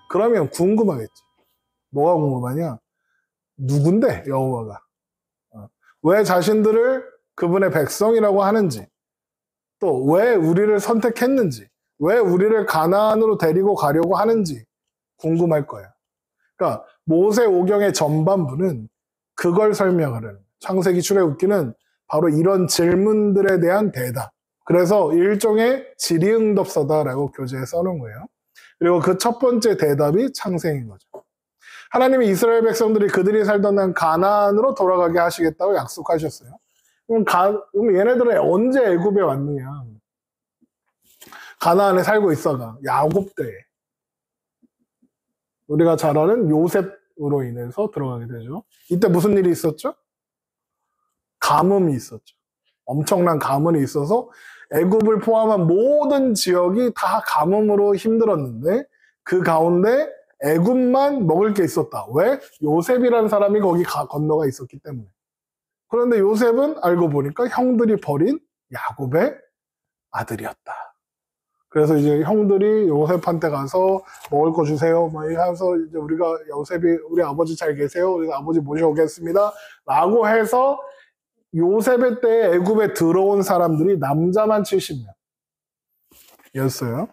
그러면 궁금하겠지. 뭐가 궁금하냐? 누군데 여호와가? 왜 자신들을 그분의 백성이라고 하는지, 또 왜 우리를 선택했는지, 왜 우리를 가나안으로 데리고 가려고 하는지 궁금할 거야. 그러니까 모세오경의 전반부는 그걸 설명하는, 창세기 출애굽기는 바로 이런 질문들에 대한 대답. 그래서 일종의 질의응답서다라고 교재에 써놓은 거예요. 그리고 그 첫 번째 대답이 창세기인 거죠. 하나님이 이스라엘 백성들이 그들이 살던 날 가나안으로 돌아가게 하시겠다고 약속하셨어요. 그럼 얘네들은 언제 애굽에 왔느냐? 가나안에 살고 있어가 야곱 때에 우리가 잘 아는 요셉으로 인해서 들어가게 되죠. 이때 무슨 일이 있었죠? 가뭄이 있었죠. 엄청난 가뭄이 있어서 애굽을 포함한 모든 지역이 다 가뭄으로 힘들었는데 그 가운데 애굽만 먹을 게 있었다. 왜? 요셉이라는 사람이 거기 건너가 있었기 때문에. 그런데 요셉은 알고 보니까 형들이 버린 야곱의 아들이었다. 그래서 이제 형들이 요셉한테 가서 먹을 거 주세요. 막 해서 이제 요셉이 우리 아버지 잘 계세요. 그래서 아버지 모셔오겠습니다. 라고 해서 요셉의 때에 애굽에 들어온 사람들이 남자만 70명이었어요.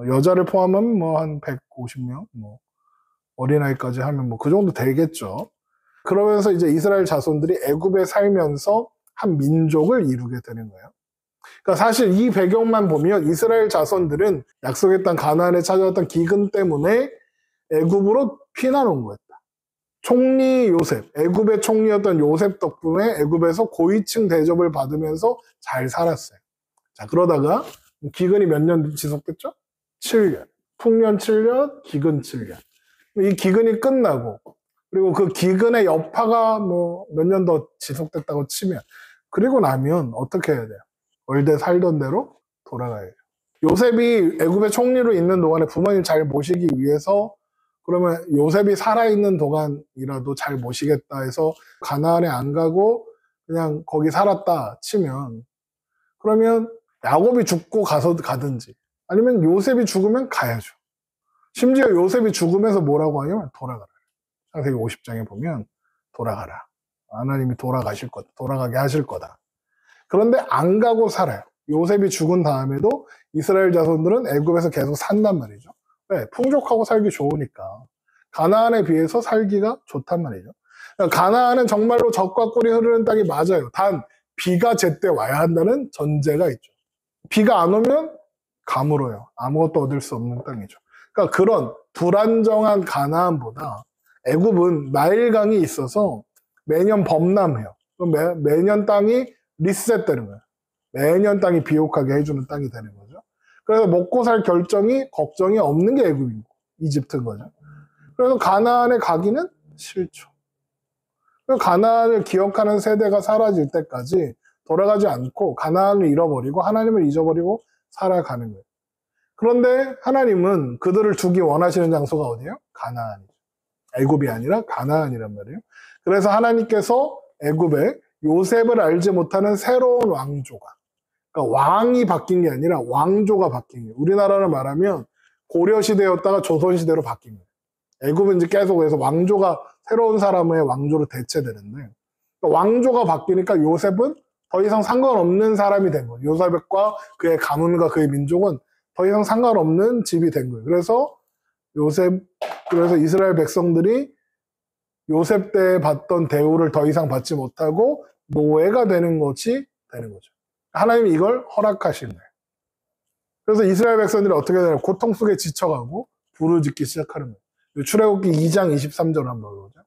여자를 포함하면 뭐 한 150명, 뭐 어린아이까지 하면 뭐 그 정도 되겠죠. 그러면서 이제 이스라엘 자손들이 애굽에 살면서 한 민족을 이루게 되는 거예요. 그러니까 사실 이 배경만 보면 이스라엘 자손들은 약속의 땅 가나안에 찾아왔던 기근 때문에 애굽으로 피난 온 거였다. 총리 요셉, 애굽의 총리였던 요셉 덕분에 애굽에서 고위층 대접을 받으면서 잘 살았어요. 자, 그러다가 기근이 몇 년 지속됐죠? 7년. 풍년 7년, 기근 7년. 이 기근이 끝나고 그리고 그 기근의 여파가 뭐 몇 년 더 지속됐다고 치면 그리고 나면 어떻게 해야 돼요? 원래 살던 대로 돌아가야 돼요. 요셉이 애굽의 총리로 있는 동안에 부모님 잘 모시기 위해서 그러면 요셉이 살아있는 동안이라도 잘 모시겠다 해서 가나안에 안 가고 그냥 거기 살았다 치면 그러면 야곱이 죽고 가든지 아니면 요셉이 죽으면 가야죠. 심지어 요셉이 죽으면서 뭐라고 하냐면 돌아가라. 창세기 50장에 보면 돌아가라. 하나님이 돌아가게 하실 거다. 그런데 안 가고 살아요. 요셉이 죽은 다음에도 이스라엘 자손들은 애굽에서 계속 산단 말이죠. 왜? 풍족하고 살기 좋으니까. 가나안에 비해서 살기가 좋단 말이죠. 그러니까 가나안은 정말로 젖과 꿀이 흐르는 땅이 맞아요. 단 비가 제때 와야 한다는 전제가 있죠. 비가 안 오면 가물어요. 아무것도 얻을 수 없는 땅이죠. 그러니까 그런 불안정한 가나안보다 애굽은 나일강이 있어서 매년 범람해요. 매년 땅이 리셋되는 거예요. 매년 땅이 비옥하게 해주는 땅이 되는 거죠. 그래서 먹고 살 걱정이 없는 게 애굽이고 이집트인 거죠. 그래서 가나안에 가기는 싫죠. 가나안을 기억하는 세대가 사라질 때까지 돌아가지 않고 가나안을 잃어버리고 하나님을 잊어버리고 살아가는 거예요. 그런데 하나님은 그들을 두기 원하시는 장소가 어디예요? 가나안이죠. 애굽이 아니라 가나안이란 말이에요. 그래서 하나님께서 애굽에 요셉을 알지 못하는 새로운 왕조가, 그러니까 왕이 바뀐 게 아니라 왕조가 바뀐 거예요. 우리나라를 말하면 고려시대였다가 조선시대로 바뀐 거예요. 애굽은 이제 계속해서 왕조가 새로운 사람의 왕조로 대체되는데 그러니까 왕조가 바뀌니까 요셉은 더 이상 상관없는 사람이 된 거예요. 요셉과 그의 가문과 그의 민족은 더 이상 상관없는 집이 된 거예요. 그래서 이스라엘 백성들이 요셉 때 받던 대우를 더 이상 받지 못하고 노예가 되는 것이 되는 거죠. 하나님이 이걸 허락하신 거예요. 그래서 이스라엘 백성들이 어떻게 되나요? 고통 속에 지쳐가고 부르짖기 시작하는 거예요. 출애굽기 2장 23절 한번 보죠.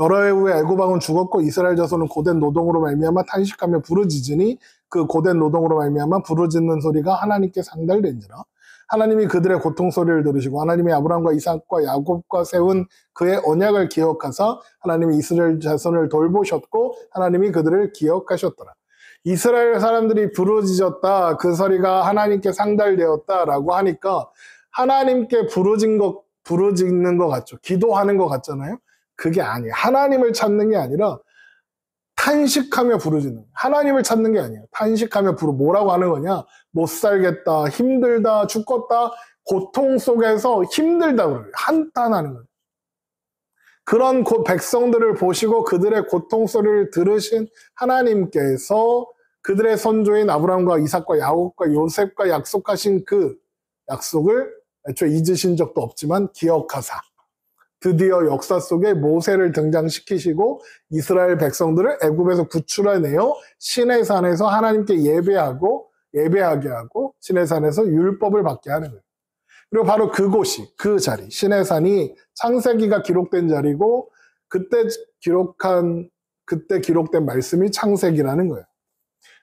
여러 해 후에 애굽 왕은 죽었고 이스라엘 자손은 고된 노동으로 말미암아 탄식하며 부르짖으니 그 고된 노동으로 말미암아 부르짖는 소리가 하나님께 상달된지라. 하나님이 그들의 고통 소리를 들으시고 하나님이 아브라함과 이삭과 야곱과 세운 그의 언약을 기억하사 하나님이 이스라엘 자손을 돌보셨고 하나님이 그들을 기억하셨더라. 이스라엘 사람들이 부르짖었다. 그 소리가 하나님께 상달되었다라고 하니까 하나님께 부르짖는 것 같죠. 기도하는 것 같잖아요. 그게 아니에요. 하나님을 찾는 게 아니라 탄식하며 부르짖는, 하나님을 찾는 게 아니에요. 탄식하며 뭐라고 하는 거냐? 못 살겠다, 힘들다, 죽겠다, 고통 속에서 힘들다 그래요. 한탄하는 거예요. 그런 백성들을 보시고 그들의 고통 소리를 들으신 하나님께서 그들의 선조인 아브라함과 이삭과 야곱과 요셉과 약속하신 그 약속을 애초에 잊으신 적도 없지만 기억하사 드디어 역사 속에 모세를 등장시키시고 이스라엘 백성들을 애굽에서 구출해내어 시내산에서 하나님께 예배하게 하고 시내산에서 율법을 받게 하는 거예요. 그리고 바로 그곳이, 그 자리, 시내산이 창세기가 기록된 자리고 그때 기록된 말씀이 창세기라는 거예요.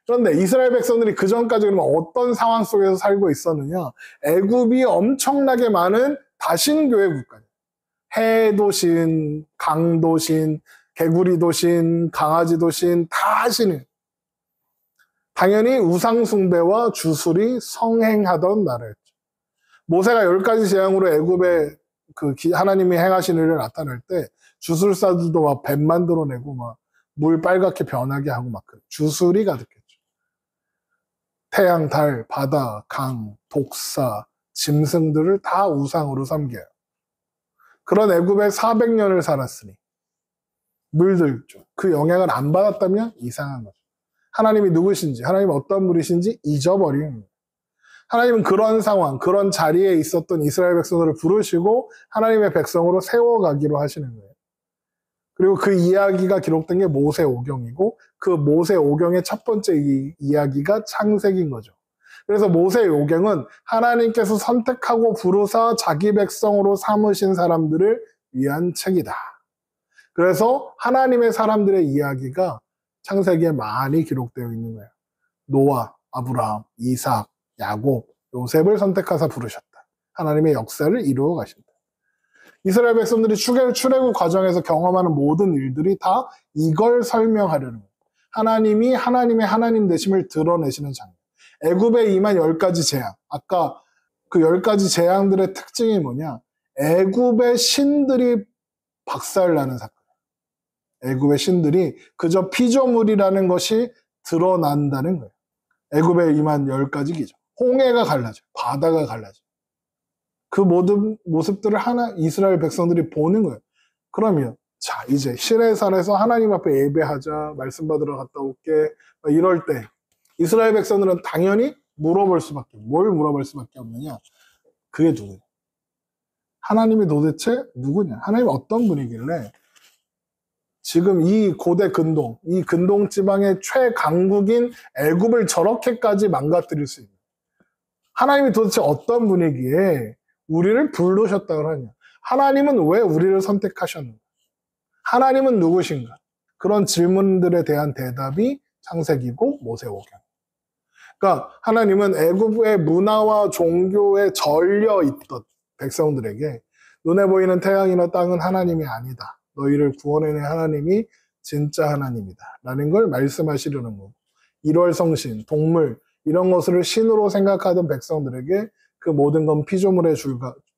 그런데 이스라엘 백성들이 그 전까지 그러면 어떤 상황 속에서 살고 있었느냐? 애굽이 엄청나게 많은 다신교회 국가예요. 해도신, 강도신, 개구리도신, 강아지도신 다 신이에요. 당연히 우상숭배와 주술이 성행하던 나라였죠. 모세가 10가지 재앙으로 애굽에 하나님이 행하신 일을 나타낼 때 주술사들도 막 뱀 만들어내고 막 물 빨갛게 변하게 하고 막 주술이 가득했죠. 태양, 달, 바다, 강, 독사, 짐승들을 다 우상으로 섬겨요. 그런 애굽에 400년을 살았으니 물들죠. 그 영향을 안 받았다면 이상한 거죠. 하나님이 누구신지, 하나님 어떤 분이신지 잊어버리는 거예요. 하나님은 그런 상황, 그런 자리에 있었던 이스라엘 백성들을 부르시고 하나님의 백성으로 세워가기로 하시는 거예요. 그리고 그 이야기가 기록된 게 모세오경이고 그 모세오경의 첫 번째 이야기가 창세기인 거죠. 그래서 모세오경은 하나님께서 선택하고 부르사 자기 백성으로 삼으신 사람들을 위한 책이다. 그래서 하나님의 사람들의 이야기가 창세기에 많이 기록되어 있는 거예요. 노아, 아브라함, 이삭, 야곱, 요셉을 선택하사 부르셨다. 하나님의 역사를 이루어 가신다. 이스라엘 백성들이 출애굽 과정에서 경험하는 모든 일들이 다 이걸 설명하려는 거예요. 하나님이 하나님의 하나님 되심을 드러내시는 장면. 애굽에 임한 10가지 재앙. 아까 그 10가지 재앙들의 특징이 뭐냐? 애굽의 신들이 박살나는 사건. 애굽의 신들이 그저 피조물이라는 것이 드러난다는 거예요. 애굽에 임한 10가지 기적. 홍해가 갈라져. 바다가 갈라져. 그 모든 모습들을 이스라엘 백성들이 보는 거예요. 그러면 자 이제 시내산에서 하나님 앞에 예배하자, 말씀 받으러 갔다 올게 이럴 때 이스라엘 백성들은 당연히 뭘 물어볼 수밖에 없느냐? 그게 누구냐? 하나님이 도대체 누구냐? 하나님 어떤 분이길래 지금 이 고대 근동, 이 근동 지방의 최강국인 애굽을 저렇게까지 망가뜨릴 수 있는 하나님이 도대체 어떤 분이기에 우리를 부르셨다고 하냐? 하나님은 왜 우리를 선택하셨는가? 하나님은 누구신가? 그런 질문들에 대한 대답이 창세기고 모세오경. 그러니까 하나님은 애굽의 문화와 종교에 절려 있던 백성들에게 눈에 보이는 태양이나 땅은 하나님이 아니다. 너희를 구원해낸 하나님이 진짜 하나님이다. 라는 걸 말씀하시려는 거고. 일월성신, 동물 이런 것을 신으로 생각하던 백성들에게 그 모든 건 피조물에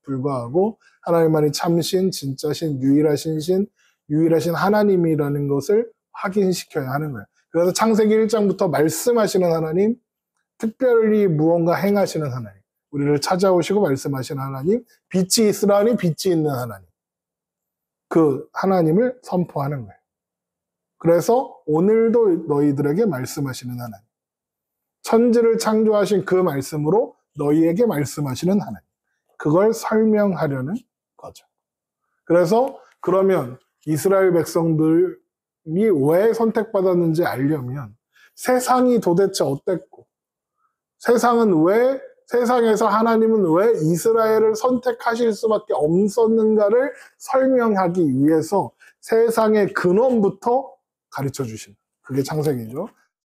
불과하고 하나님만이 참신, 진짜 신, 유일하신 하나님이라는 것을 확인시켜야 하는 거예요. 그래서 창세기 1장부터 말씀하시는 하나님, 특별히 무언가 행하시는 하나님, 우리를 찾아오시고 말씀하시는 하나님, 빛이 있으라니 빛이 있는 하나님, 그 하나님을 선포하는 거예요. 그래서 오늘도 너희들에게 말씀하시는 하나님, 천지를 창조하신 그 말씀으로 너희에게 말씀하시는 하나님, 그걸 설명하려는 거죠. 그래서 그러면 이스라엘 백성들이 왜 선택받았는지 알려면 세상이 도대체 어땠고 세상에서 하나님은 왜 이스라엘을 선택하실 수밖에 없었는가를 설명하기 위해서 세상의 근원부터 가르쳐 주신 그게 창세기죠.